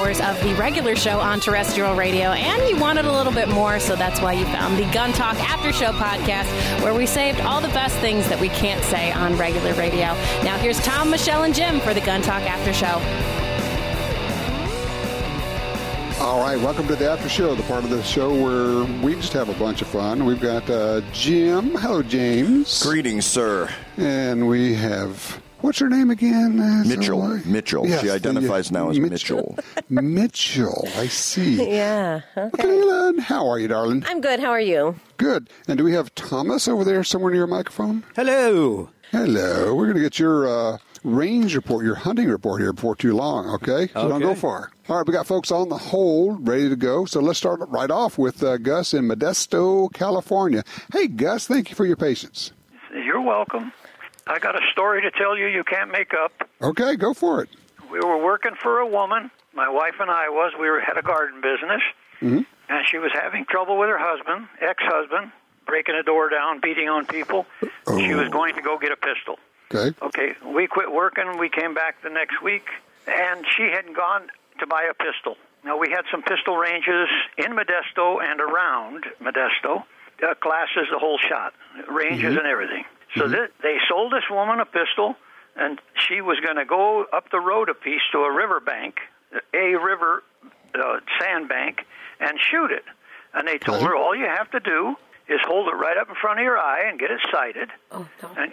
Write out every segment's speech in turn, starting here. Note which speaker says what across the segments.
Speaker 1: hours of the regular show on terrestrial radio, and you wanted a little bit more, so that's why you found the Gun Talk After Show podcast, where we saved all the best things that we can't say on regular radio. Now here's Tom, Michelle, and Jim for the Gun Talk After Show.
Speaker 2: All right, welcome to the After Show, the part of the show where we just have a bunch of fun. We've got Jim. Hello, James.
Speaker 3: Greetings, sir.
Speaker 2: And we have, what's her name again?
Speaker 3: Mitchell. Mitchell. Yes, she identifies now as Mitchell.
Speaker 2: Mitchell, I see.
Speaker 4: Yeah. Okay.
Speaker 2: Kaylin, how are you, darling?
Speaker 4: I'm good. How are you?
Speaker 2: Good. And do we have Thomas over there somewhere near your microphone?
Speaker 5: Hello.
Speaker 2: Hello. We're going to get your range report, your hunting report here before too long, okay? So don't go far. All right, we got folks on the hold, ready to go. So let's start right off with Gus in Modesto, California. Hey, Gus, thank you for your patience.
Speaker 6: You're welcome. I got a story to tell you can't make up.
Speaker 2: Okay, go for it.
Speaker 6: We were working for a woman, my wife and I had a garden business, and she was having trouble with her husband, ex-husband, breaking a door down, beating on people. Oh. She was going to go get a pistol. Okay, we quit working. We came back the next week, and she had gone to buy a pistol. Now, we had some pistol ranges in Modesto and around Modesto, classes, the whole shot, ranges and everything. So they sold this woman a pistol, and she was going to go up the road a piece to a riverbank, sandbank, and shoot it. And they told her, all you have to do is hold it right up in front of your eye and get it sighted,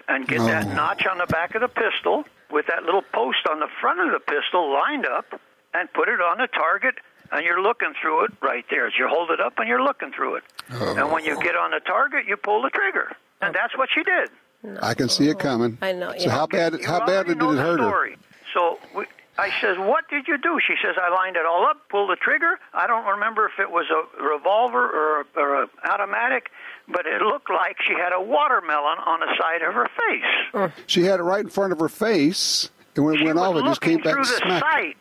Speaker 6: and get that notch on the back of the pistol with that little post on the front of the pistol lined up, and put it on the target, and you're looking through it right there. As you hold it up and you're looking through it. And when you get on the target, you pull the trigger. And that's what she did.
Speaker 2: I can see it coming.
Speaker 4: I know.
Speaker 2: So how bad did it hurt her?
Speaker 6: So I says, what did you do? She says, I lined it all up, pulled the trigger. I don't remember if it was a revolver or an automatic, but it looked like she had a watermelon on the side of her face.
Speaker 2: She had it right in front of her face, and when it went off, it just came back and smacked.
Speaker 6: Sight.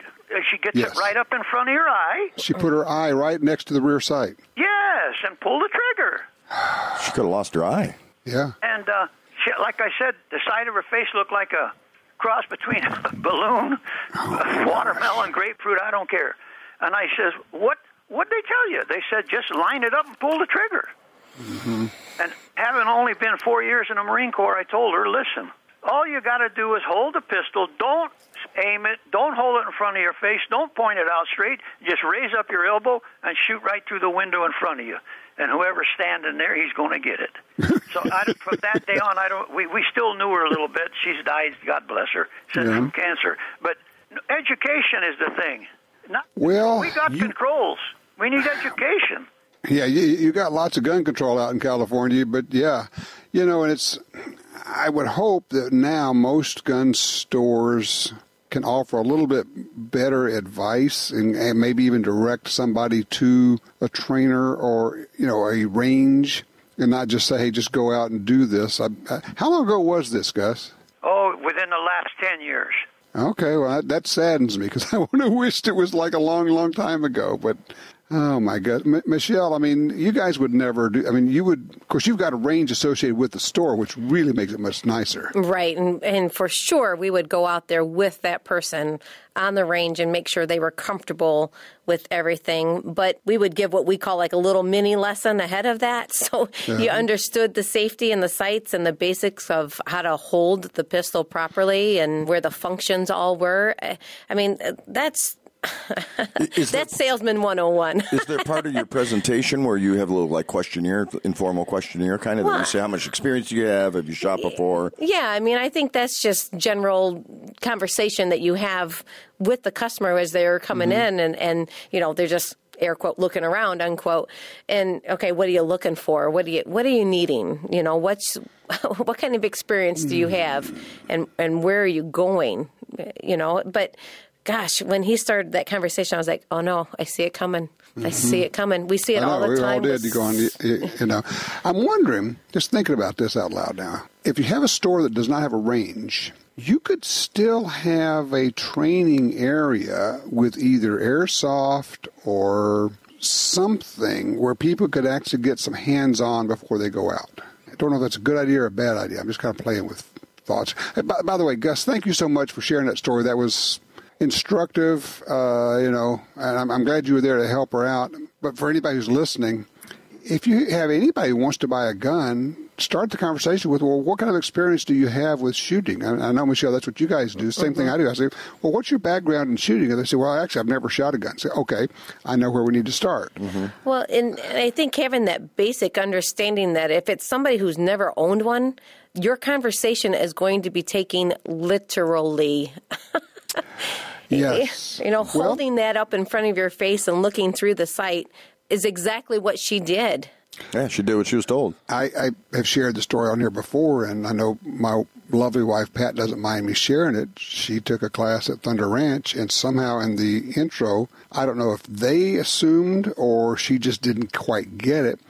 Speaker 6: She gets it right up in front of your eye.
Speaker 2: She put her eye right next to the rear sight.
Speaker 6: Yes, and pulled the trigger.
Speaker 3: She could have lost her eye.
Speaker 2: Yeah.
Speaker 6: And like I said, the side of her face looked like a cross between a balloon, a watermelon, grapefruit, I don't care. And I says, what'd they tell you? They said, just line it up and pull the trigger. And having only been 4 years in the Marine Corps, I told her, listen, all you got to do is hold the pistol, don't aim it, don't hold it in front of your face, don't point it out straight, just raise up your elbow and shoot right through the window in front of you. And whoever's standing there, he's going to get it. So from that day on, we still knew her a little bit. She's died, God bless her, from cancer. But education is the thing. We got controls. We need education.
Speaker 2: Yeah, you got lots of gun control out in California, but and I would hope that now most gun stores can offer a little bit better advice and maybe even direct somebody to a trainer or, a range and not just say, hey, just go out and do this. How long ago was this, Gus?
Speaker 6: Oh, within the last 10 years.
Speaker 2: Okay, well, that saddens me because I would have wished it was like a long, long time ago, but... Oh, my God. Michelle, you guys would never do... you would... Of course, you've got a range associated with the store, which really makes it much nicer.
Speaker 4: Right. And for sure, we would go out there with that person on the range and make sure they were comfortable with everything. But we would give what we call like a little mini lesson ahead of that. So you understood the safety and the sights and the basics of how to hold the pistol properly and where the functions all were. That's... That's Salesman 101.
Speaker 3: Is there part of your presentation where you have a little questionnaire, informal questionnaire kind of, that you say how much experience you have you shot before?
Speaker 4: Yeah, I think that's just general conversation that you have with the customer as they're coming in and they're just air quote looking around, unquote. And okay, what are you looking for? What are you needing? What kind of experience do you have and where are you going? But gosh, when he started that conversation, I was like, oh, no, I see it coming. I see it coming. We see it all the time.
Speaker 2: We all did. I'm wondering, just thinking about this out loud now, if you have a store that does not have a range, you could still have a training area with either airsoft or something where people could actually get some hands-on before they go out. I don't know if that's a good idea or a bad idea. I'm just kind of playing with thoughts. By the way, Gus, thank you so much for sharing that story. That was instructive, and I'm glad you were there to help her out. But for anybody who's listening, if you have anybody who wants to buy a gun, start the conversation with, well, what kind of experience do you have with shooting? I know, Michelle, that's what you guys do. Same thing I do. I say, well, what's your background in shooting? And they say, well, actually, I've never shot a gun. I say, okay, I know where we need to start.
Speaker 4: Well, and I think having that basic understanding that if it's somebody who's never owned one, your conversation is going to be taken literally.
Speaker 2: Yes.
Speaker 4: Holding that up in front of your face and looking through the sight is exactly what she did.
Speaker 3: Yeah, she did what she was told.
Speaker 2: I have shared the story on here before, and I know my lovely wife, Pat, doesn't mind me sharing it. She took a class at Thunder Ranch, and somehow in the intro, I don't know if they assumed or she just didn't quite get it,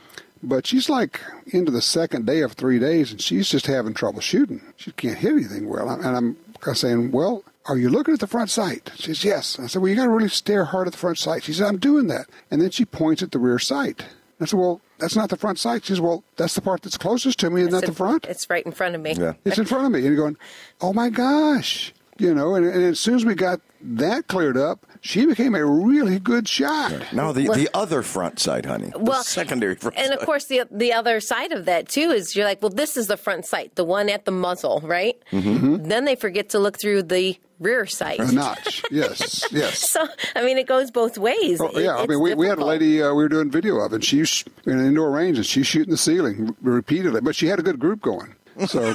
Speaker 2: but she's like into the second day of 3 days, and she's just having trouble shooting. She can't hit anything well. And I'm saying, well, are you looking at the front sight? She says, yes. I said, well, you got to really stare hard at the front sight. She said, I'm doing that. And then she points at the rear sight. I said, well, that's not the front sight. She says, well, that's the part that's closest to me, isn't that the front?
Speaker 4: It's right in front of me.
Speaker 3: Yeah.
Speaker 2: It's in front of me. And you're going, oh, my gosh. And as soon as we got that cleared up, she became a really good shot.
Speaker 3: Right. Now, the other front sight, honey. The secondary front sight.
Speaker 4: And, of course, the other side of that, too, is you're like, well, this is the front sight, the one at the muzzle, right? Mm-hmm. Then they forget to look through the rear sight.
Speaker 2: A notch, yes.
Speaker 4: So, it goes both ways.
Speaker 2: Oh, yeah, we had a lady we were doing video of, and she's in an indoor range, and she's shooting the ceiling repeatedly, but she had a good group going. So,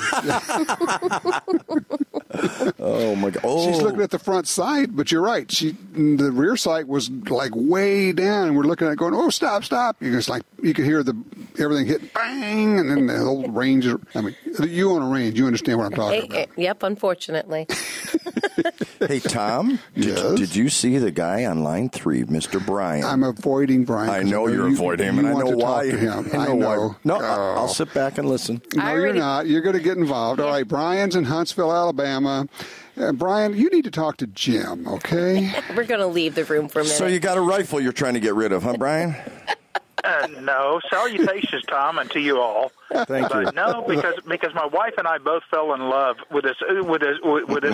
Speaker 3: oh my God!
Speaker 2: She's looking at the front sight, but you're right. The rear sight was like way down, and we're looking at it going, "Oh, stop!" You could hear everything hit, bang, and then the whole range. You own a range, you understand what I'm talking about.
Speaker 4: Yep, unfortunately.
Speaker 3: Hey, Tom, did you see the guy on line 3, Mr. Brian?
Speaker 2: I'm avoiding Brian.
Speaker 3: I know you're avoiding him, and I know why.
Speaker 2: I know.
Speaker 3: No, I'll sit back and listen.
Speaker 2: No, you're not. You're going to get involved. All right, Brian's in Huntsville, Alabama. Brian, you need to talk to Jim, okay?
Speaker 4: We're going to leave the room for a minute.
Speaker 3: So you got a rifle you're trying to get rid of, huh, Brian?
Speaker 5: No, salutations, Tom, and to you all.
Speaker 3: Thank you.
Speaker 5: No, because my wife and I both fell in love with this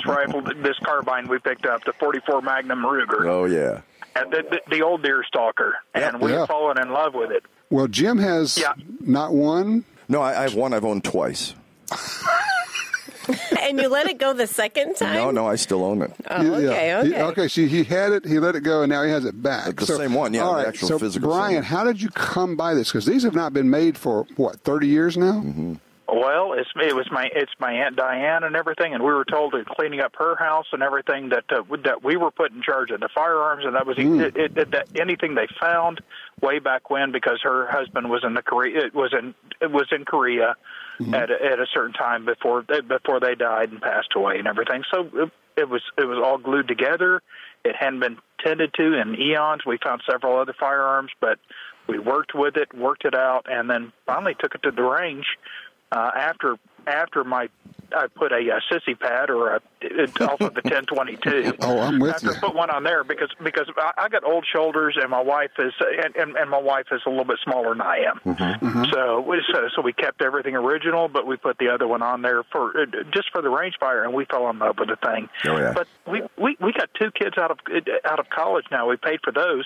Speaker 5: rifle, this carbine we picked up, the 44 Magnum Ruger.
Speaker 3: Oh yeah,
Speaker 5: and the old deer stalker, and we've fallen in love with it.
Speaker 2: Well, Jim has not one.
Speaker 3: No, I have one I've owned twice.
Speaker 4: And you let it go the second time?
Speaker 3: No, I still own it.
Speaker 4: Oh, okay.
Speaker 2: Okay, so he had it, he let it go, and now he has it back.
Speaker 3: The same one,
Speaker 2: all right,
Speaker 3: the actual physical.
Speaker 2: Brian, how did you come by this? Because these have not been made for, 30 years now?
Speaker 3: Mm-hmm.
Speaker 5: Well, it's my Aunt Diane and everything, and we were told that cleaning up her house and everything that we were put in charge of the firearms, and that was that anything they found way back when, because her husband was in Korea at a certain time before they died and passed away and everything. So it was all glued together. It hadn't been tended to in eons. We found several other firearms, but we worked with it, worked it out, and then finally took it to the range. After I put a sissy pad off of the 1022.
Speaker 2: Oh, I'm with you.
Speaker 5: I put one on there because I got old shoulders, and my wife is and my wife is a little bit smaller than I am.
Speaker 3: Mm-hmm. Mm-hmm.
Speaker 5: So we kept everything original, but we put the other one on there just for the range fire, and we fell in love with the thing.
Speaker 3: Oh, yeah.
Speaker 5: But we got 2 kids out of college now. We paid for those.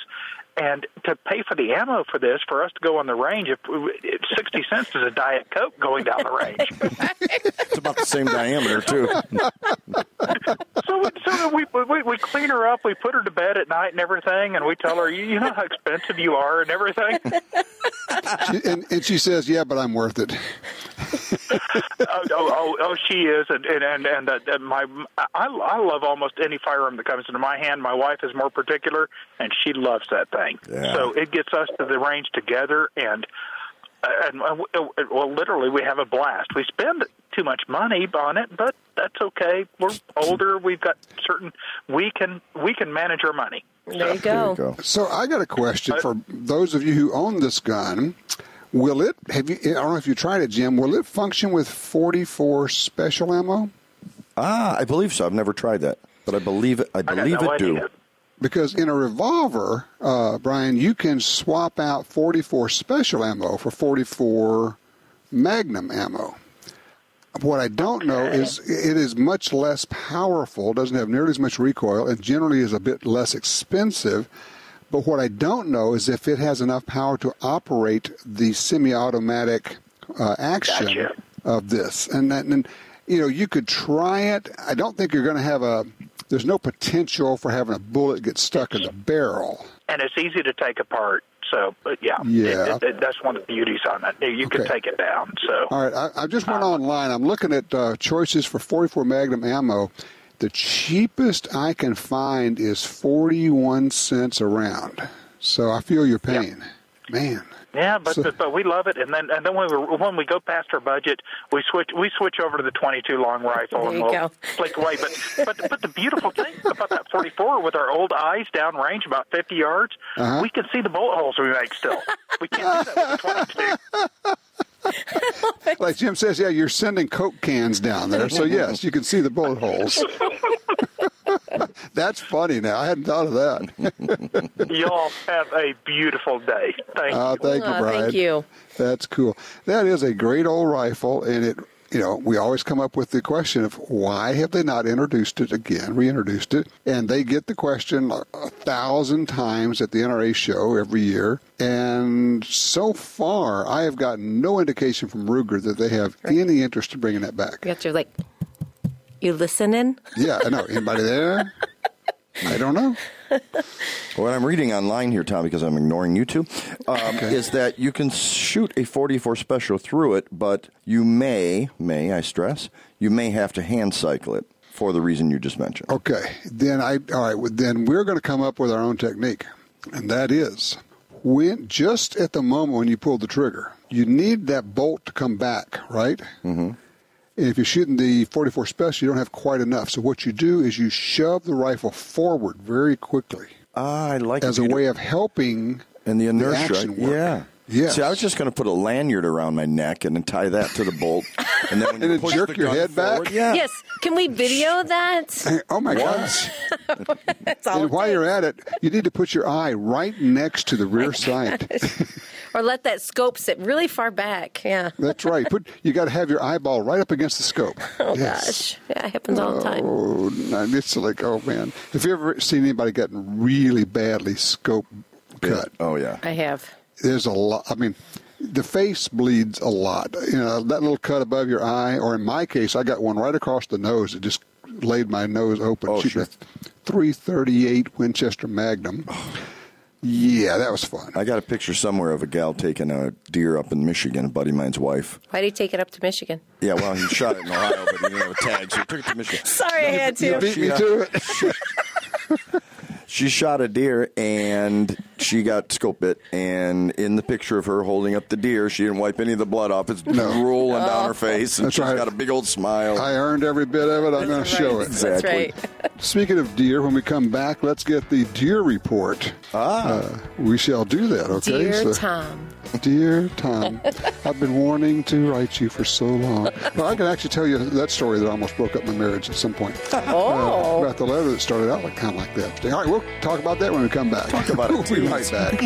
Speaker 5: And to pay for the ammo for this, for us to go on the range, 60 cents is a Diet Coke going down the range.
Speaker 3: It's about the same diameter, too.
Speaker 5: So we clean her up, we put her to bed at night and everything, and we tell her, you know how expensive you are and everything?
Speaker 2: And she says, yeah, but I'm worth it.
Speaker 5: She is, I love almost any firearm that comes into my hand. My wife is more particular, and she loves that thing.
Speaker 3: Yeah.
Speaker 5: So it gets us to the range together, and literally we have a blast. We spend too much money on it, but that's okay. We're older. We've got we can manage our money.
Speaker 4: There you go.
Speaker 2: So I got a question for those of you who own this gun. Will it? I don't know if you tried it, Jim. Will it function with 44 special ammo?
Speaker 3: I believe so. I've never tried that, but I believe it. I believe it do.
Speaker 2: Because in a revolver, Brian, you can swap out 44 special ammo for 44 Magnum ammo. What I don't know is it is much less powerful, doesn't have nearly as much recoil, and generally is a bit less expensive. But what I don't know is if it has enough power to operate the semi-automatic action of this. And you could try it. I don't think you're going to have there's no potential for having a bullet get stuck in the barrel.
Speaker 5: And it's easy to take apart. So, yeah. That's one of the beauties on it. You can take it down. So,
Speaker 2: all right, I just went online. I'm looking at choices for 44 Magnum ammo. The cheapest I can find is 41 cents a round. So I feel your pain, man.
Speaker 5: Yeah, but we love it, and then when we go past our budget, we switch over to the 22 long rifle, and we'll flick away. But the beautiful thing about that 44, with our old eyes down range about 50 yards, we can see the bullet holes we make still. We can't do that with the 22.
Speaker 2: Like Jim says, you're sending Coke cans down there, so yes, you can see the bullet holes. That's funny now. I hadn't thought of that.
Speaker 5: Y'all have a beautiful day. Thank you.
Speaker 2: Thank you, Brian.
Speaker 4: Thank you.
Speaker 2: That's cool. That is a great old rifle, and it, we always come up with the question of why have they not reintroduced it? And they get the question 1,000 times at the NRA show every year. And so far, I have gotten no indication from Ruger that they have any interest in bringing that back.
Speaker 4: You have to you listening?
Speaker 2: Yeah, I know. Anybody there? I don't know.
Speaker 3: What I'm reading online here, Tom, because I'm ignoring you two, is that you can shoot a 44 Special through it, but you may I stress, you may have to hand cycle it for the reason you just mentioned.
Speaker 2: Okay. Then then we're going to come up with our own technique, and that is just at the moment when you pull the trigger, you need that bolt to come back, right? Mm-hmm. If you're shooting the 44 Special, you don't have quite enough. So what you do is you shove the rifle forward very quickly.
Speaker 3: I like
Speaker 2: as a way of helping
Speaker 3: and the inertia.
Speaker 2: Action work.
Speaker 3: Yeah.
Speaker 2: Yes.
Speaker 3: See, I was just going to put a lanyard around my neck and then tie that to the bolt, and then when you push
Speaker 2: jerk your head
Speaker 3: forward,
Speaker 2: back.
Speaker 3: Yeah.
Speaker 4: Yes. Can we video that?
Speaker 2: Oh my gosh! And while you're at it, you need to put your eye right next to the rear sight.
Speaker 4: Or let that scope sit really far back. Yeah.
Speaker 2: That's right. You got to have your eyeball right up against the scope.
Speaker 4: Oh, gosh. Yeah, it happens all the time.
Speaker 2: Oh, it's like, oh, man. Have you ever seen anybody getting really badly scope cut?
Speaker 3: Oh, yeah.
Speaker 4: I have.
Speaker 2: There's a lot. I mean, the face bleeds a lot. That little cut above your eye, or in my case, I got one right across the nose. It just laid my nose open.
Speaker 3: Oh,
Speaker 2: She got 338 Winchester Magnum. Yeah, that was fun.
Speaker 3: I got a picture somewhere of a gal taking a deer up in Michigan, a buddy of mine's wife.
Speaker 4: Why did he take it up to Michigan?
Speaker 3: Yeah, well, he shot it in Ohio, but he didn't have a tag, so he took it to Michigan.
Speaker 4: Sorry, I had to.
Speaker 2: You beat me to it.
Speaker 3: She shot a deer, and she got scope bit, and in the picture of her holding up the deer, she didn't wipe any of the blood off. It's rolling down her face, and she's got a big old smile.
Speaker 2: I earned every bit of it. I'm going to show it.
Speaker 3: Exactly.
Speaker 4: That's right.
Speaker 2: Speaking of deer, when we come back, let's get the deer report. We shall do that, okay?
Speaker 4: Dear Tom.
Speaker 2: Dear Tom, I've been wanting to write you for so long. Well, I can actually tell you that story that almost broke up my marriage at some point. About the letter that started out kind of like that. All right, we'll talk about that when we come back.
Speaker 3: Talk about it.
Speaker 2: We'll be right back.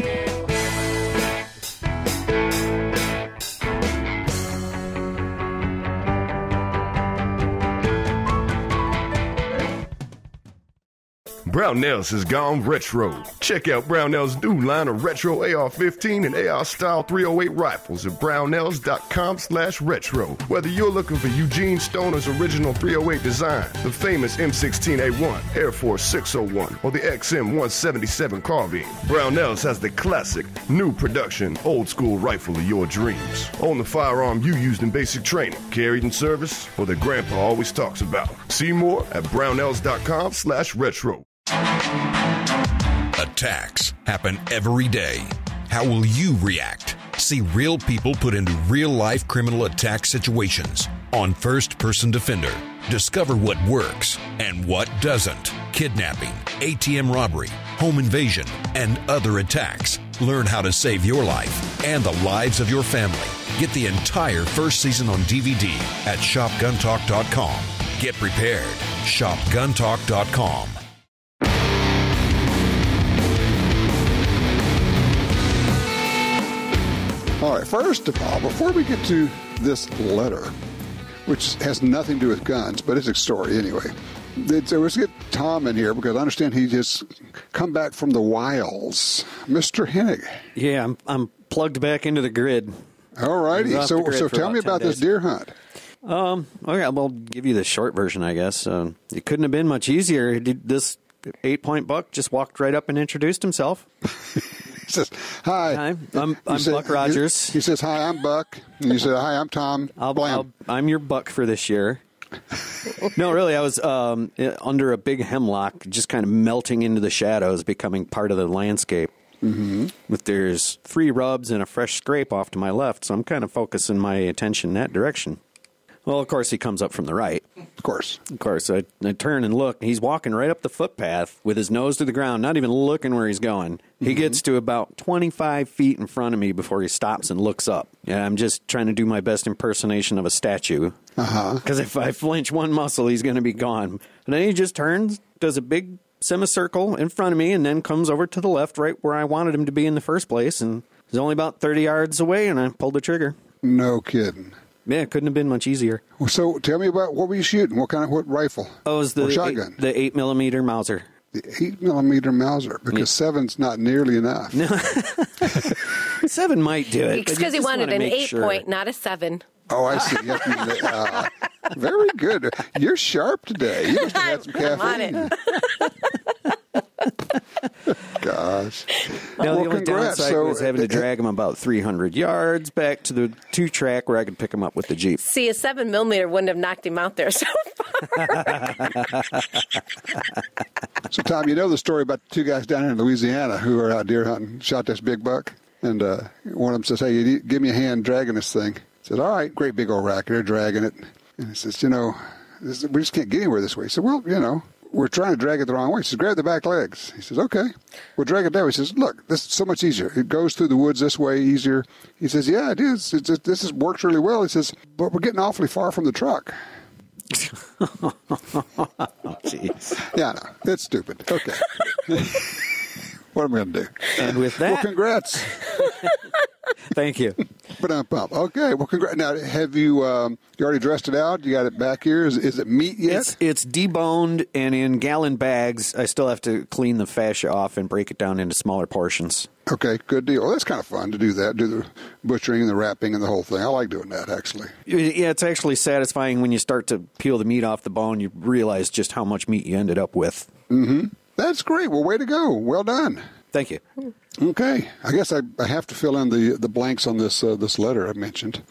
Speaker 7: Brownells has gone retro. Check out Brownells' new line of retro AR-15 and AR-style 308 rifles at brownells.com/retro. Whether you're looking for Eugene Stoner's original 308 design, the famous M16A1, Air Force 601, or the XM177 carbine, Brownells has the classic, new production, old-school rifle of your dreams. Own the firearm you used in basic training, carried in service, or that Grandpa always talks about. See more at brownells.com/retro.
Speaker 8: Attacks happen every day. How will you react? See real people put into real-life criminal attack situations on First Person Defender. Discover what works and what doesn't. Kidnapping, ATM robbery, home invasion, and other attacks. Learn how to save your life and the lives of your family. Get the entire first season on DVD at shopguntalk.com. Get prepared. Shopguntalk.com.
Speaker 2: All right, first of all, before we get to this letter, which has nothing to do with guns, but it's a story anyway. So let's get Tom in here because I understand he just come back from the wilds. Mr. Hennig.
Speaker 9: Yeah, I'm plugged back into the grid.
Speaker 2: All righty. So tell me about this deer hunt.
Speaker 9: Okay, I'll give you the short version, I guess. It couldn't have been much easier. This 8-point buck just walked right up and introduced himself.
Speaker 2: He says, "Hi,
Speaker 9: I'm Buck Rogers."
Speaker 2: He says, "Hi, I'm Buck." And you said, "Hi, I'm Tom."
Speaker 9: I'm your buck for this year. No, really, I was under a big hemlock, just kind of melting into the shadows, becoming part of the landscape. Mm-hmm. There's 3 rubs and a fresh scrape off to my left, so I'm kind of focusing my attention in that direction. Well, of course, he comes up from the right.
Speaker 2: Of course.
Speaker 9: I turn and look. He's walking right up the footpath with his nose to the ground, not even looking where he's going. Mm-hmm. He gets to about 25 feet in front of me before he stops and looks up. Yeah, I'm just trying to do my best impersonation of a statue. Because if I flinch one muscle, he's going to be gone. And then he just turns, does a big semicircle in front of me, and then comes over to the left, right where I wanted him to be in the first place. And he's only about 30 yards away, and I pulled the trigger.
Speaker 2: No kidding.
Speaker 9: Yeah, it couldn't have been much easier.
Speaker 2: So tell me about what were you shooting? What rifle?
Speaker 9: Oh, it was the shotgun. The 8mm Mauser.
Speaker 2: The 8mm Mauser, because 7's not nearly enough.
Speaker 9: No. 7 might do it.
Speaker 4: It's because he wanted an 8-point, not a 7.
Speaker 2: Oh, I see. Very good. You're sharp today. You must have had some caffeine. Gosh.
Speaker 9: Now, the only downside was having to drag him about 300 yards back to the 2-track where I could pick him up with the Jeep.
Speaker 4: See, a 7mm wouldn't have knocked him out there so far.
Speaker 2: So, Tom, you know the story about the 2 guys down in Louisiana who are out deer hunting, shot this big buck, and one of them says, "Hey, give me a hand dragging this thing." He said, "All right, great big old rack. They're dragging it." And he says, we just can't get anywhere this way. He said, "Well, we're trying to drag it the wrong way." He says, "Grab the back legs." He says, "Okay, we'll drag it that way." He says, "Look, this is so much easier. It goes through the woods this way easier." He says, "Yeah, it is. This works really well." He says, "But we're getting awfully far from the truck."
Speaker 9: Jeez.
Speaker 2: Yeah, no, it's stupid. Okay. What am I going to do?
Speaker 9: And with that...
Speaker 2: Well, congrats.
Speaker 9: Thank you.
Speaker 2: Okay, well, congrats. Now, have you already dressed it out? You got it back here? Is it meat yet?
Speaker 9: It's deboned and in gallon bags. I still have to clean the fascia off and break it down into smaller portions.
Speaker 2: Okay, good deal. Well, that's kind of fun to do that, do the butchering and the wrapping and the whole thing. I like doing that, actually.
Speaker 9: Yeah, it's actually satisfying when you start to peel the meat off the bone. You realize just how much meat you ended up with.
Speaker 2: Mm-hmm. That's great. Well, way to go. Well done.
Speaker 9: Thank you.
Speaker 2: Okay. I guess I have to fill in the blanks on this letter I mentioned.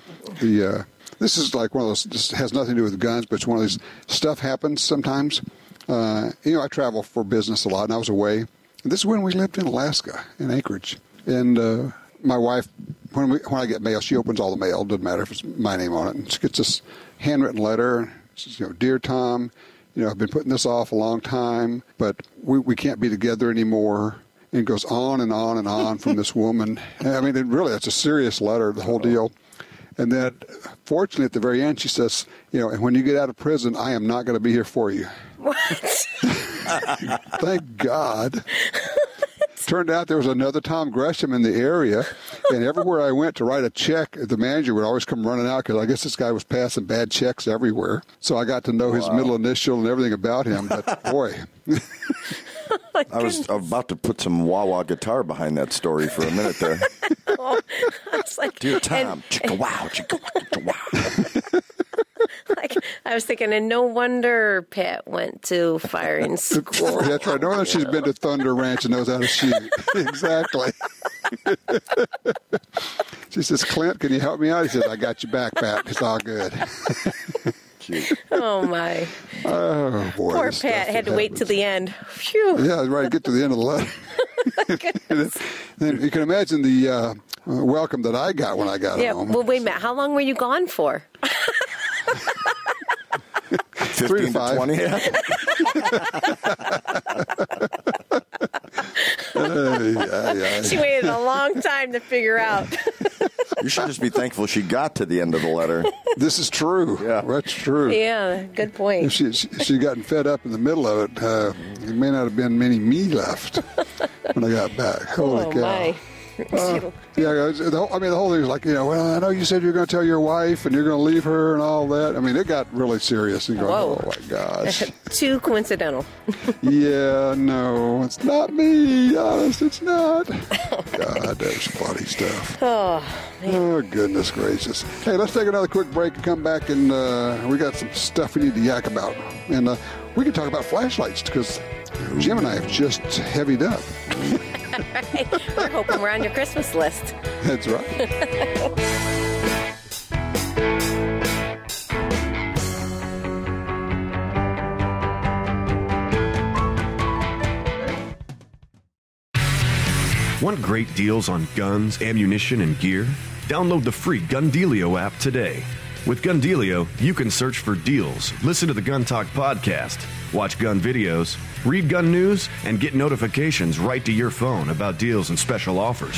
Speaker 2: This is like one of those, this has nothing to do with guns, but it's one of these, stuff happens sometimes. I travel for business a lot, and I was away. And this is when we lived in Alaska, in Anchorage. And my wife, when I get mail, she opens all the mail. Doesn't matter if it's my name on it. And she gets this handwritten letter. She says, "Dear Tom, I've been putting this off a long time, but we can't be together anymore." And it goes on and on and on from this woman. I mean, it's a serious letter, the whole deal. And then, fortunately, at the very end, she says, "And when you get out of prison, I am not going to be here for you."
Speaker 4: What?
Speaker 2: Thank God. Turned out there was another Tom Gresham in the area, and everywhere I went to write a check, the manager would always come running out because I guess this guy was passing bad checks everywhere. So I got to know his middle initial and everything about him. But boy.
Speaker 3: I was about to put some wah-wah guitar behind that story for a minute there.
Speaker 4: I was like,
Speaker 3: "Dear Tom, chicka-wow, chicka-wow."
Speaker 4: I was thinking, and no wonder Pat went to firing school.
Speaker 2: That's right. No wonder she's been to Thunder Ranch and knows how to shoot. Exactly. She says, "Clint, can you help me out?" He says, "I got your back, Pat. It's all good." Cute.
Speaker 4: Oh, my.
Speaker 2: Oh, boy.
Speaker 4: Poor Pat had to wait to the end. Phew.
Speaker 2: Yeah, right. Get to the end of the letter. And you can imagine the welcome that I got when I got home.
Speaker 4: Well, wait a minute. How long were you gone for?
Speaker 3: 15 to 20.
Speaker 4: She waited a long time to figure out.
Speaker 3: You should just be thankful she got to the end of the letter.
Speaker 2: This is true.
Speaker 3: Yeah.
Speaker 2: That's true.
Speaker 4: Yeah, good point.
Speaker 2: If she'd gotten fed up in the middle of it, there may not have been many me left when I got back. Holy cow.
Speaker 4: My.
Speaker 2: The whole thing was like, well, I know you said you're going to tell your wife and you're going to leave her and all that. I mean, it got really serious. And going, oh my gosh.
Speaker 4: Too coincidental.
Speaker 2: Yeah, no, it's not me. Honest, it's not. God, that's funny stuff.
Speaker 4: Oh, man.
Speaker 2: Oh, goodness gracious. Hey, let's take another quick break and come back, and we got some stuff we need to yak about. And we can talk about flashlights because Jim and I have just heavied up.
Speaker 4: Right. We're hoping we're on your Christmas list.
Speaker 2: That's right.
Speaker 7: Want great deals on guns, ammunition, and gear? Download the free Gundealio app today. With Gundealio, you can search for deals, listen to the Gun Talk podcast, watch gun videos, read gun news, and get notifications right to your phone about deals and special offers.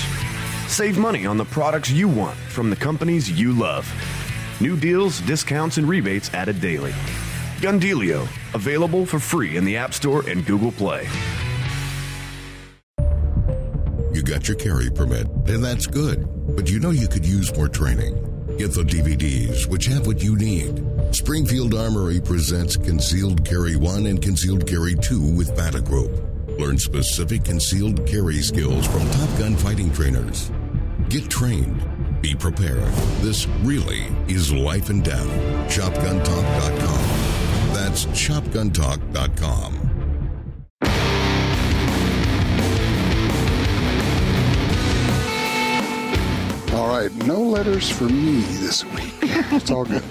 Speaker 7: Save money on the products you want from the companies you love. New deals, discounts, and rebates added daily. Gundealio, available for free in the App Store and Google Play.
Speaker 10: You got your carry permit, and that's good. But you know you could use more training. Get the DVDs, which have what you need. Springfield Armory presents Concealed Carry 1 and Concealed Carry 2 with Bata Group. Learn specific concealed carry skills from Top Gun fighting trainers. Get trained. Be prepared. This really is life and death. ShopGunTalk.com. That's ShopGunTalk.com.
Speaker 2: All right, no letters for me this week. It's all good.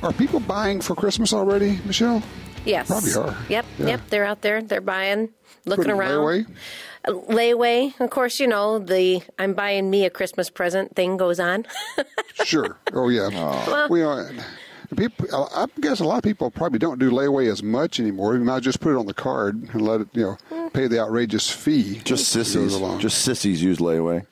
Speaker 2: Are people buying for Christmas already, Michelle?
Speaker 4: Yes.
Speaker 2: Probably are.
Speaker 4: Yep,
Speaker 2: Yeah.
Speaker 4: yep. They're out there. They're buying, looking
Speaker 2: Putting
Speaker 4: around. Layaway. Of course, the I'm buying me a Christmas present thing goes on.
Speaker 2: Sure. Oh, yeah. People, I guess a lot of people probably don't do layaway as much anymore. You might just put it on the card and let it, pay the outrageous fee.
Speaker 3: Just sissies. Just sissies use layaway.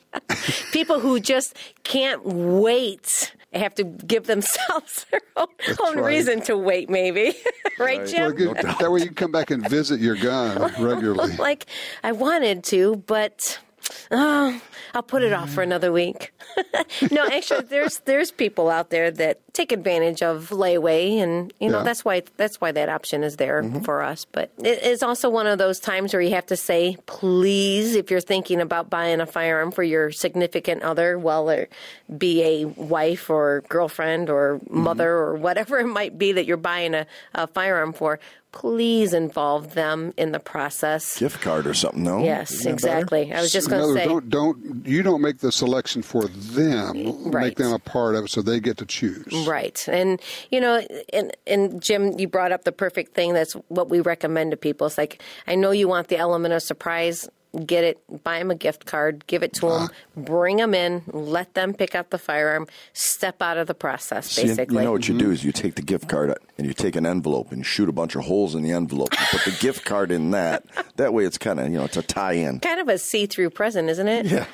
Speaker 4: People who just can't wait have to give themselves their own reason to wait, maybe. right, Jim?
Speaker 2: Well, that way you can come back and visit your gun regularly.
Speaker 4: Like, I wanted to, but I'll put it off for another week. No, actually, there's people out there that take advantage of layaway, and that's why that option is there for us. But it is also one of those times where you have to say, please, if you're thinking about buying a firearm for your significant other, well, it be a wife or girlfriend or mother or whatever it might be that you're buying a firearm for, please involve them in the process.
Speaker 3: Gift card or something, no?
Speaker 4: Yes, exactly. Better? I was just going to say.
Speaker 2: You don't make the selection for them.
Speaker 4: Right.
Speaker 2: Make them a part of it so they get to choose.
Speaker 4: Right. And, and Jim, you brought up the perfect thing. That's what we recommend to people. It's like, I know you want the element of surprise. Get it, buy them a gift card, give it to them, bring them in, let them pick up the firearm, step out of the process, basically.
Speaker 3: You know what you do is you take the gift card and you take an envelope and shoot a bunch of holes in the envelope and put the gift card in that. That way it's kind of, it's a tie-in.
Speaker 4: Kind of a see-through present, isn't it?
Speaker 3: Yeah.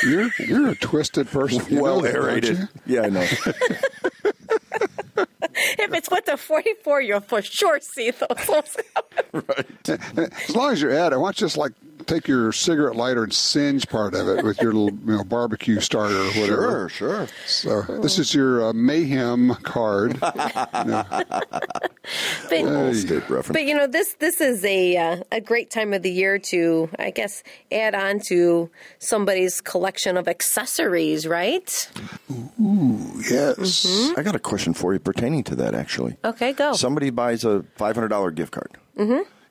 Speaker 2: You're a twisted person.
Speaker 3: Well aerated. Yeah, I know.
Speaker 4: If it's with the 44, you'll for sure see those holes.
Speaker 2: Right. As long as you're at it, why don't you just take your cigarette lighter and singe part of it with your little barbecue starter or whatever.
Speaker 3: Sure.
Speaker 2: So this is your mayhem card.
Speaker 3: State reference.
Speaker 4: But this is a great time of the year to, I guess, add on to somebody's collection of accessories, right?
Speaker 2: Ooh, yes.
Speaker 3: I got a question for you pertaining to that, actually.
Speaker 4: Okay, go.
Speaker 3: Somebody buys a $500 gift card.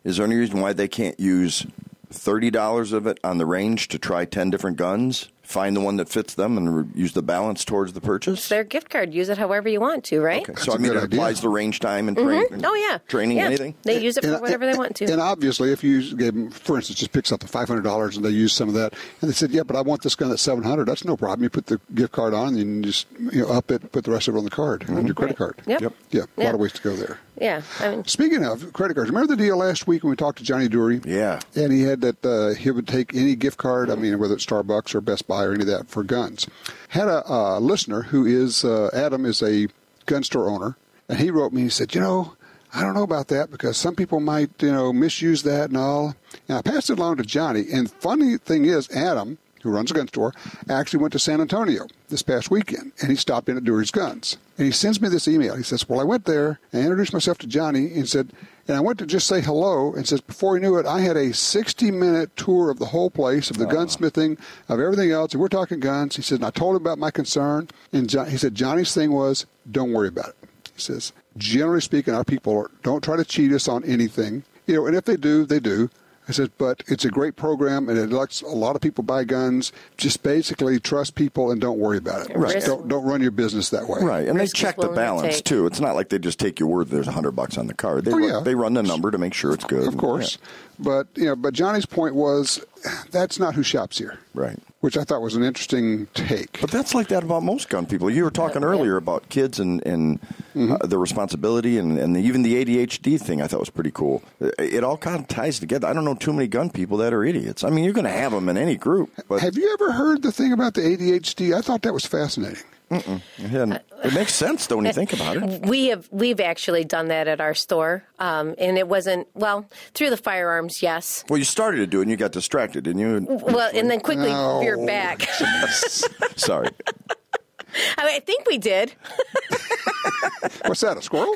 Speaker 3: Is there any reason why they can't use $30 of it on the range to try 10 different guns, find the one that fits them, and use the balance towards the purchase?
Speaker 4: It's their gift card. Use it however you want to, right?
Speaker 3: Okay. So, it applies to range time and training, anything?
Speaker 4: They use it for whatever they want to.
Speaker 2: And obviously, if you gave them, for instance, just picks up the $500 and they use some of that, and they said, yeah, but I want this gun at $700, that's no problem. You put the gift card on and you just up it, put the rest of it on the card, on your credit card.
Speaker 4: Yep.
Speaker 2: Yeah, a lot of ways to go there.
Speaker 4: Yeah.
Speaker 2: Speaking of credit cards, remember the deal last week when we talked to Johnny Dury?
Speaker 3: Yeah.
Speaker 2: And he had that he would take any gift card, whether it's Starbucks or Best Buy or any of that, for guns. Had a listener who is, Adam is a gun store owner, and he wrote me, he said, I don't know about that because some people might, misuse that and all. And I passed it along to Johnny. And funny thing is, Adam, who runs a gun store, actually went to San Antonio this past weekend, and he stopped in at Dewery's Guns. And he sends me this email. He says, well, I went there and introduced myself to Johnny and said, and I went to just say hello, and says, before he knew it, I had a 60-minute tour of the whole place, of the gunsmithing, of everything else, and we're talking guns. He said, and I told him about my concern, and he said, Johnny's thing was, don't worry about it. He says, generally speaking, our people don't try to cheat us on anything. And if they do, they do. I said, but it's a great program, and it lets a lot of people buy guns. Just basically trust people and don't worry about it.
Speaker 3: Right.
Speaker 2: Don't run your business that way.
Speaker 3: Right, and they check the balance, too. It's not like they just take your word there's $100 on the card. They run the number to make sure it's good.
Speaker 2: Of course. Yeah. But Johnny's point was, that's not who shops here.
Speaker 3: Right.
Speaker 2: Which I thought was an interesting take.
Speaker 3: But that's like that about most gun people. You were talking earlier about kids and the responsibility and even the ADHD thing I thought was pretty cool. It all kind of ties together. I don't know too many gun people that are idiots. I mean, you're going to have them in any group. But
Speaker 2: have you ever heard the thing about the ADHD? I thought that was fascinating.
Speaker 3: It makes sense, though, when you think about it.
Speaker 4: We've actually done that at our store, and it wasn't, through the firearms, yes.
Speaker 3: Well, you started to do it, and you got distracted, didn't you?
Speaker 4: Well, and then quickly veered back.
Speaker 3: Sorry.
Speaker 4: I think we did.
Speaker 2: What's that, a squirrel?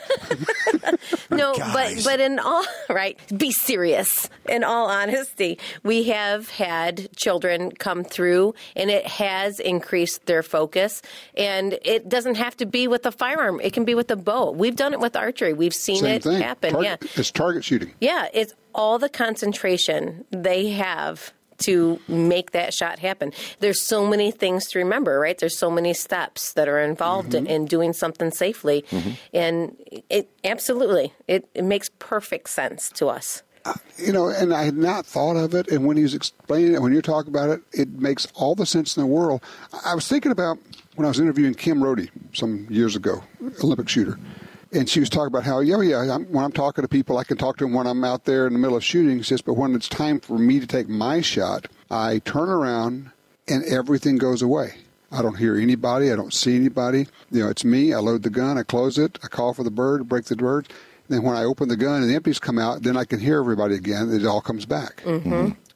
Speaker 4: No, but in all, right, be serious. In all honesty, we have had children come through, and it has increased their focus. And it doesn't have to be with a firearm. It can be with a bow. We've done it with archery. We've seen it happen.
Speaker 2: It's target shooting.
Speaker 4: Yeah, it's all the concentration they have to make that shot happen. There's so many things to remember, right? There's so many steps that are involved in doing something safely. And it makes perfect sense to us.
Speaker 2: And I had not thought of it. And when he was explaining it, when you're talking about it, it makes all the sense in the world. I was thinking about when I was interviewing Kim Rohde some years ago, Olympic shooter. And she was talking about how, when I'm talking to people, I can talk to them when I'm out there in the middle of shooting. She says, but when it's time for me to take my shot, I turn around and everything goes away. I don't hear anybody. I don't see anybody. It's me. I load the gun. I close it. I call for the bird, break the bird. And then when I open the gun and the empties come out, then I can hear everybody again. It all comes back.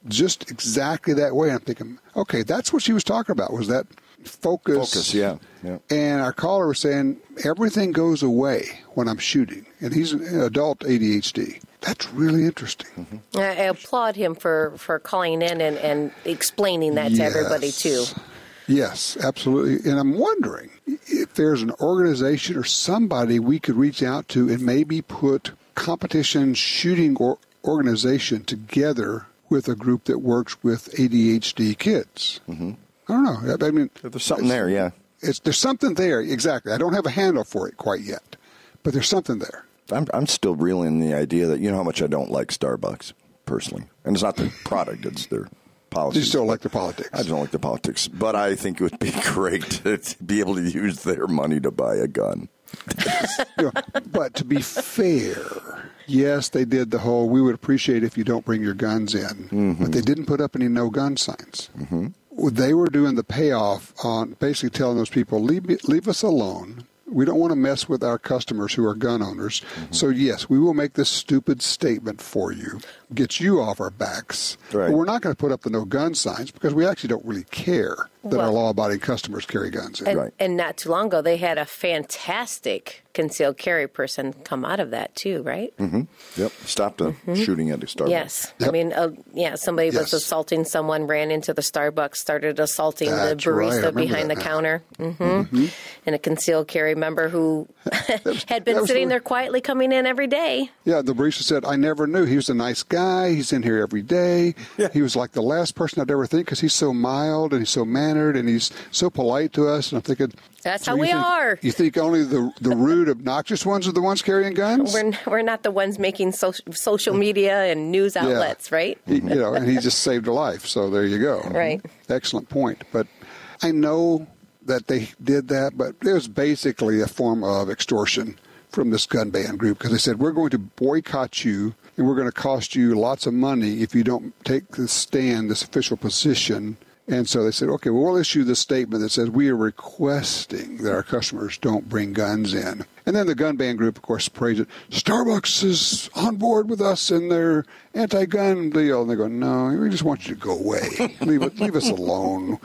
Speaker 2: Just exactly that way. I'm thinking, okay, that's what she was talking about, was that focus.
Speaker 3: Yeah.
Speaker 2: And our caller was saying everything goes away when I'm shooting, and he's an adult ADHD. That's really interesting.
Speaker 4: I applaud him for calling in and explaining that to everybody too.
Speaker 2: Yes, absolutely. And I'm wondering if there's an organization or somebody we could reach out to and maybe put competition shooting organization together with a group that works with ADHD kids. I don't know. I mean,
Speaker 3: there's something there, yeah.
Speaker 2: There's something there, exactly. I don't have a handle for it quite yet, but there's something there.
Speaker 3: I'm still reeling in the idea that, how much I don't like Starbucks, personally. And it's not their product, it's their policy.
Speaker 2: You still like the politics.
Speaker 3: I don't like the politics, but I think it would be great to be able to use their money to buy a gun.
Speaker 2: But to be fair, yes, they did the whole, we would appreciate if you don't bring your guns in, but they didn't put up any no-gun signs. They were doing the payoff on basically telling those people, leave us alone. We don't want to mess with our customers who are gun owners. So, yes, we will make this stupid statement for you, get you off our backs. Right. But we're not going to put up the no-gun signs because we actually don't really care that our law-abiding customers carry guns in.
Speaker 4: And not too long ago, they had a fantastic concealed carry person come out of that too, right?
Speaker 3: Yep. Stopped a shooting at a Starbucks.
Speaker 4: Yes. Yep. I mean, somebody was assaulting someone, ran into the Starbucks, started assaulting the barista behind the counter. And a concealed carry member who had been sitting there quietly coming in every day.
Speaker 2: Yeah, the barista said, I never knew. He was a nice guy. He's in here every day. Yeah. He was like the last person I'd ever think because he's so mild and he's so mannered and he's so polite to us. And I'm thinking,
Speaker 4: that's how we are.
Speaker 2: You think only the rude, obnoxious ones are the ones carrying guns?
Speaker 4: We're not the ones making social media and news outlets, right?
Speaker 2: And he just saved a life. So there you go.
Speaker 4: Right.
Speaker 2: Excellent point. But I know that they did that, but it was basically a form of extortion from this gun ban group because they said, we're going to boycott you and we're going to cost you lots of money if you don't take this official position And so they said, okay, well, we'll issue this statement that says we are requesting that our customers don't bring guns in. And then the gun ban group, of course, praised it. Starbucks is on board with us in their anti-gun deal. And they go, no, we just want you to go away. Leave us alone.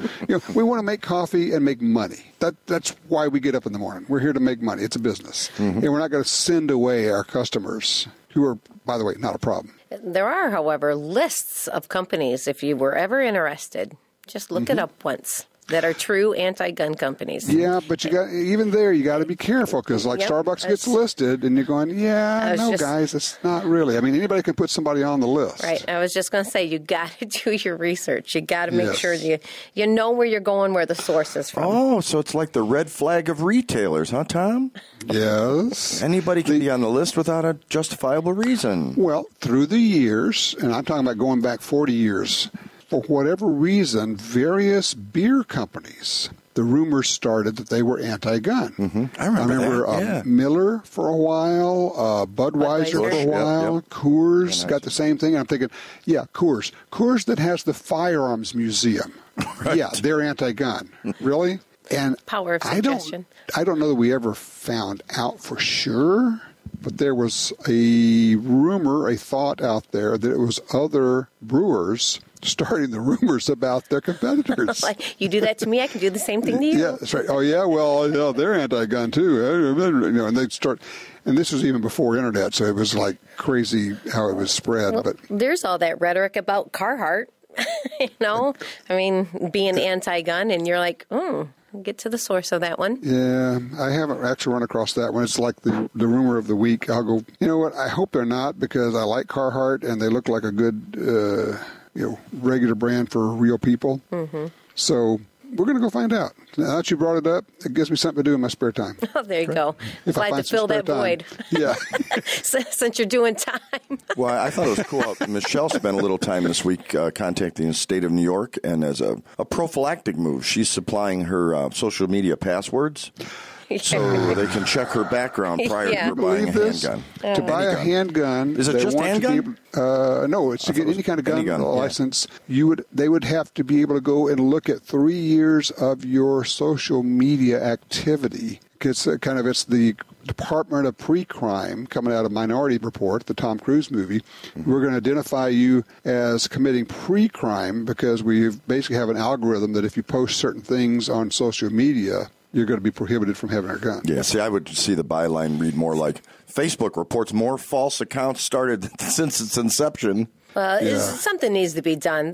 Speaker 2: We want to make coffee and make money. That's why we get up in the morning. We're here to make money. It's a business. And we're not going to send away our customers, who are, by the way, not a problem.
Speaker 4: There are, however, lists of companies, if you were ever interested. Just look it up once, that are true anti-gun companies.
Speaker 2: Yeah, but you got to be careful, because Starbucks gets listed, and you're going, guys, it's not really. I mean, anybody can put somebody on the list.
Speaker 4: Right. I was just going to say, you got to do your research. You got to make sure you know where you're going, where the source is from.
Speaker 3: Oh, so it's like the red flag of retailers, huh, Tom?
Speaker 2: Yes.
Speaker 3: Anybody can be on the list without a justifiable reason.
Speaker 2: Well, through the years, and I'm talking about going back 40 years, for whatever reason, various beer companies, the rumors started that they were anti-gun.
Speaker 3: I remember
Speaker 2: that, Miller for a while, Budweiser for a while, Coors got the same thing. And I'm thinking, Coors. Coors that has the Firearms Museum.
Speaker 3: Right.
Speaker 2: Yeah, they're anti-gun. Really? And
Speaker 4: power of suggestion.
Speaker 2: I don't know that we ever found out for sure, but there was a rumor, a thought out there that it was other brewers starting the rumors about their competitors.
Speaker 4: You do that to me, I can do the same thing to you.
Speaker 2: Yeah, that's right. Oh, yeah, well, they're anti-gun, too. And they'd start, and this was even before Internet, so it was like crazy how it was spread.
Speaker 4: Well,
Speaker 2: but
Speaker 4: there's all that rhetoric about Carhartt, I mean, being anti-gun, and you're like, get to the source of that one.
Speaker 2: Yeah, I haven't actually run across that one. It's like the rumor of the week. I'll go, you know what, I hope they're not, because I like Carhartt, and they look like a good regular brand for real people. So we're going to go find out. Now that you brought it up, it gives me something to do in my spare time.
Speaker 4: Oh, there you go.
Speaker 2: Glad
Speaker 4: to fill that void.
Speaker 2: Yeah.
Speaker 4: Since you're doing time.
Speaker 3: Well, I thought it was cool. Michelle spent a little time this week contacting the state of New York, and as a prophylactic move, she's supplying her social media passwords. So they can check her background prior to her buying a handgun.
Speaker 2: To buy a handgun,
Speaker 3: is it just handgun?
Speaker 2: No, it's to get any kind of gun license. They would have to be able to go and look at 3 years of your social media activity. It's the Department of Pre-Crime coming out of Minority Report, the Tom Cruise movie. We're going to identify you as committing pre-crime because we basically have an algorithm that if you post certain things on social media, you're going to be prohibited from having a gun.
Speaker 3: Yeah, see, I would see the byline read more like, Facebook reports more false accounts started since its inception.
Speaker 4: Well, something needs to be done.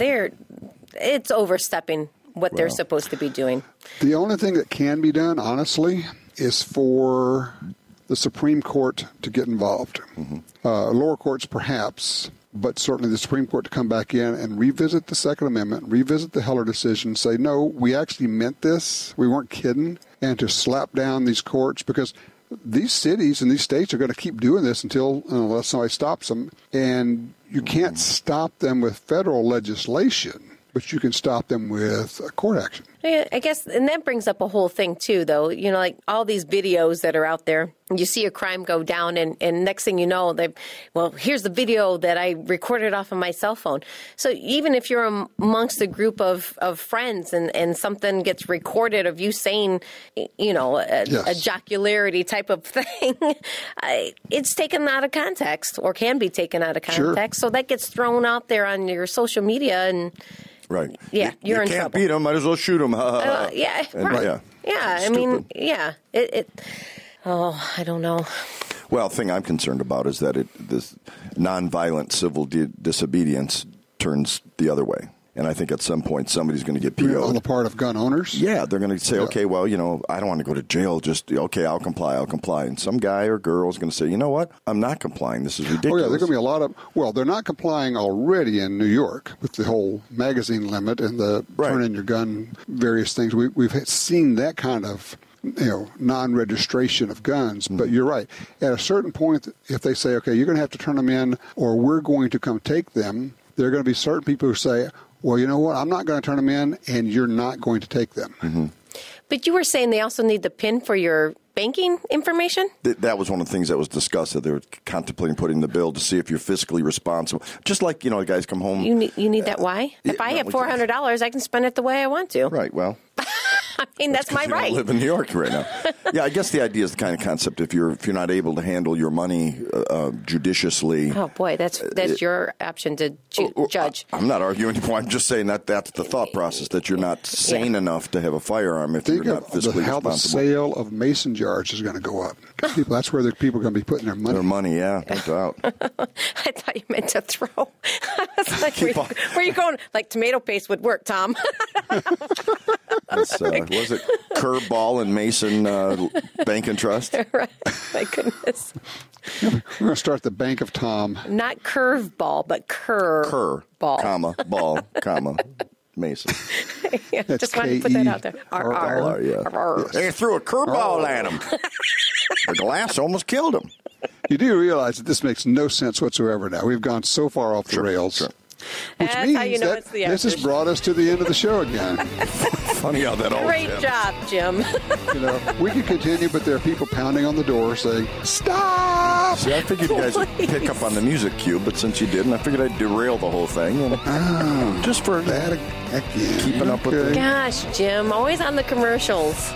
Speaker 4: It's overstepping what they're supposed to be doing.
Speaker 2: The only thing that can be done, honestly, is for the Supreme Court to get involved. Lower courts, perhaps, but certainly the Supreme Court to come back in and revisit the Second Amendment, revisit the Heller decision, say, no, we actually meant this. We weren't kidding. And to slap down these courts, because these cities and these states are going to keep doing this unless somebody stops them. And you can't stop them with federal legislation, but you can stop them with court action.
Speaker 4: Yeah, I guess, and that brings up a whole thing, too, though. Like all these videos that are out there, you see a crime go down, and next thing you know, here's the video that I recorded off of my cell phone. So even if you're amongst a group of friends and something gets recorded of you saying, a jocularity type of thing, it's taken out of context or can be taken out of context.
Speaker 2: Sure.
Speaker 4: So that gets thrown out there on your social media and...
Speaker 3: Right.
Speaker 4: Yeah, you're in trouble. You
Speaker 3: can't beat them. Might as well shoot them.
Speaker 4: Right. Yeah. I mean, I don't know.
Speaker 3: Well, the thing I'm concerned about is that this nonviolent civil disobedience turns the other way. And I think at some point somebody's going to get PO'd.
Speaker 2: On the part of gun owners?
Speaker 3: Yeah, they're going to say, okay, well, I don't want to go to jail. Just, okay, I'll comply. And some guy or girl is going to say, you know what? I'm not complying. This is ridiculous.
Speaker 2: Oh, yeah, there's going to be a lot of, they're not complying already in New York with the whole magazine limit and the turn in your gun, various things. We've seen that kind of non-registration of guns. But you're right. At a certain point, if they say, okay, you're going to have to turn them in or we're going to come take them, there are going to be certain people who say, well, you know what? I'm not going to turn them in, and you're not going to take them.
Speaker 4: But you were saying they also need the PIN for your banking information?
Speaker 3: That was one of the things that was discussed, that they were contemplating putting in the bill to see if you're fiscally responsible. Just like, guys come home.
Speaker 4: You need that why? If I have $400, I can spend it the way I want to.
Speaker 3: Right, well.
Speaker 4: I mean, that's my right.
Speaker 3: I live in New York right now. Yeah, I guess the idea is the kind of concept, if you're not able to handle your money judiciously.
Speaker 4: Oh, boy, that's your option to judge.
Speaker 3: I'm not arguing anymore. I'm just saying that's the thought process, that you're not sane enough to have a firearm if you're not fiscally responsible. How the sale
Speaker 2: of mason jars is going to go up. That's where the people are going to be putting their money.
Speaker 3: Their money, yeah, no doubt.
Speaker 4: I thought you meant to throw. I was like, where are you going? Like, tomato paste would work, Tom.
Speaker 3: Was it Curveball and Mason Bank and Trust?
Speaker 4: Right. My goodness.
Speaker 2: We're going to start the Bank of Tom.
Speaker 4: Not curveball, but ball.
Speaker 3: Comma, ball, comma, Mason.
Speaker 4: Yeah, just wanted to put that out there.
Speaker 3: R. Yeah. They threw a curveball at him. The glass almost killed him.
Speaker 2: You do realize that this makes no sense whatsoever now. We've gone so far off the rails.
Speaker 3: Sure.
Speaker 2: Which means that this has brought us to the end of the show again.
Speaker 3: Funny how that all
Speaker 4: Great job, Jim.
Speaker 2: We could continue, but there are people pounding on the door saying, "Stop!"
Speaker 3: See, I figured you guys would pick up on the music cue, but since you didn't, I figured I'd derail the whole thing. And just for
Speaker 2: that again.
Speaker 3: Keeping up with the...
Speaker 4: Gosh, Jim, always on the commercials.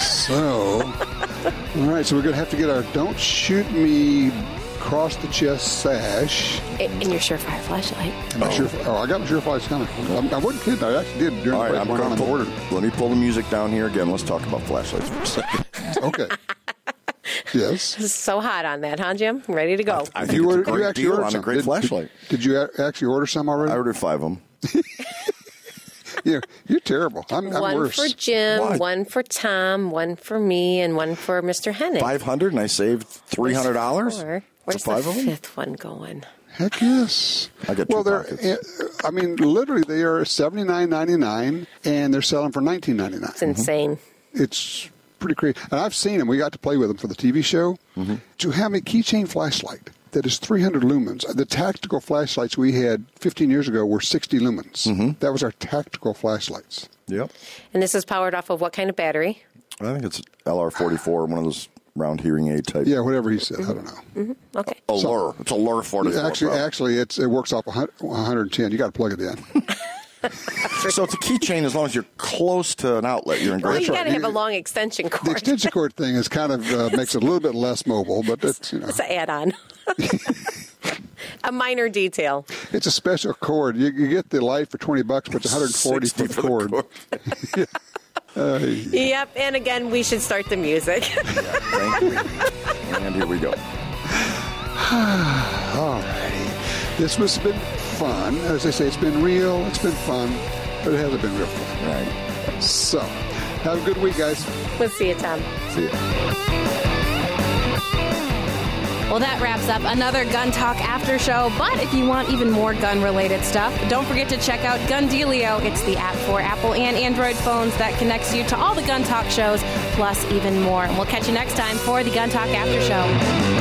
Speaker 2: So, all right, so we're going to have to get our Don't Shoot Me across the chest sash.
Speaker 4: And your Surefire flashlight.
Speaker 2: I got my Surefires coming. I wasn't kidding. I actually did during the break when I ordered.
Speaker 3: Let me pull the music down here again. Let's talk about flashlights for a second.
Speaker 2: Okay. Yes.
Speaker 4: This is so hot on that, huh, Jim? Ready to go.
Speaker 3: I think it's a great deal on a great flashlight.
Speaker 2: Did you actually order some already?
Speaker 3: I ordered 5 of them.
Speaker 2: Yeah, you're terrible. I'm worse.
Speaker 4: One for Jim, one for Tom, one for me, and one for Mr. Hennig.
Speaker 3: 500, and I saved $300.
Speaker 4: Where's the fifth one going?
Speaker 2: Heck yes.
Speaker 3: I got two pockets.
Speaker 2: I mean, literally, they are $79.99, and they're selling for $19.99.
Speaker 4: It's insane.
Speaker 2: It's pretty crazy. And I've seen them. We got to play with them for the TV show. To have a keychain flashlight that is 300 lumens. The tactical flashlights we had 15 years ago were 60 lumens. That was our tactical flashlights.
Speaker 3: Yep.
Speaker 4: And this is powered off of what kind of battery?
Speaker 3: I think it's LR44, one of those round hearing aid type.
Speaker 2: Yeah, whatever he said. I don't know.
Speaker 4: Okay.
Speaker 3: Allure. It's Allure 44.
Speaker 2: Actually, it works off 110. You got to plug it in.
Speaker 3: So it's a keychain as long as you're close to an outlet. You're in great shape.
Speaker 4: You got to have a long extension cord.
Speaker 2: The extension cord thing is kind of makes it a little bit less mobile, but it's
Speaker 4: it's an add-on. A minor detail.
Speaker 2: It's a special cord. You get the light for $20, but it's 140 for the cord.
Speaker 4: Yep, and again, we should start the music.
Speaker 3: Thank you. And here we go.
Speaker 2: All righty. This has been fun. As I say, it's been real, it's been fun, but it hasn't been real fun.
Speaker 3: Right.
Speaker 2: So, have a good week, guys.
Speaker 4: We'll see you, Tom.
Speaker 2: See you.
Speaker 1: Well, that wraps up another Gun Talk After Show. But if you want even more gun-related stuff, don't forget to check out Gundealio. It's the app for Apple and Android phones that connects you to all the Gun Talk shows, plus even more. And we'll catch you next time for the Gun Talk After Show.